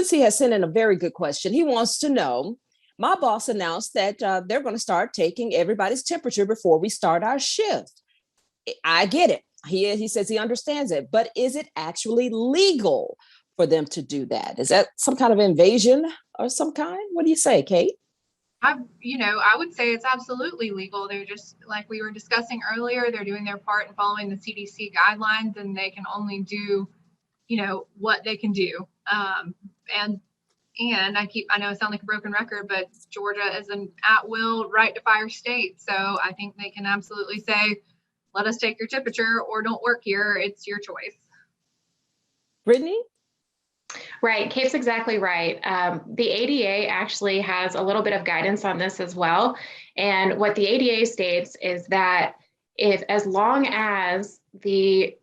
Quincy has sent in a very good question. He wants to know, my boss announced that they're going to start taking everybody's temperature before we start our shift. I get it. He says he understands it, but is it actually legal for them to do that? Is that some kind of invasion or some kind? What do you say, Kate? I would say it's absolutely legal. They're just like we were discussing earlier, they're doing their part in following the CDC guidelines, and they can only do, what they can do. And I know it sounds like a broken record, but Georgia is an at-will right to fire state. So I think they can absolutely say, let us take your temperature or don't work here. It's your choice. Brittany? Right. Kate's exactly right. The ADA actually has a little bit of guidance on this as well. And what the ADA states is that as long as the,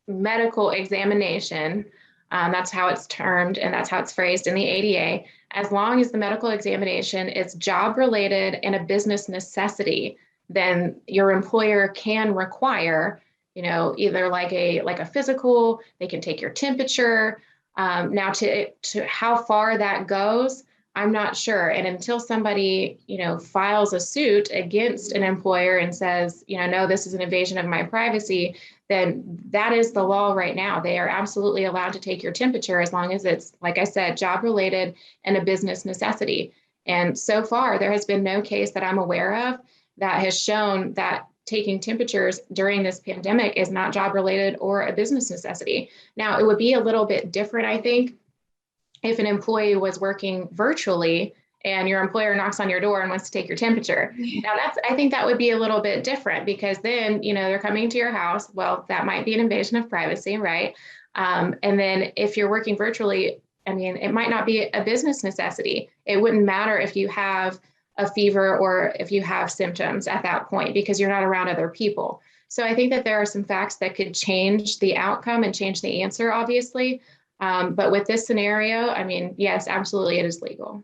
medical examination, that's how it's termed and that's how it's phrased in the ADA, as long as the medical examination is job related and a business necessity, then your employer can require, either like a physical, they can take your temperature. Now to how far that goes, I'm not sure. And until somebody, files a suit against an employer and says, no, this is an invasion of my privacy, then that is the law right now. They are absolutely allowed to take your temperature as long as it's, like I said, job related and a business necessity. And so far, there has been no case that I'm aware of that has shown that taking temperatures during this pandemic is not job related or a business necessity. Now, it would be a little bit different, I think, if an employee was working virtually and your employer knocks on your door and wants to take your temperature. Now, I think that would be a little bit different because then, they're coming to your house. Well, that might be an invasion of privacy, right? And then if you're working virtually, it might not be a business necessity. It wouldn't matter if you have a fever or if you have symptoms at that point because you're not around other people. So I think that there are some facts that could change the outcome and change the answer, obviously. But with this scenario, yes, absolutely, it is legal.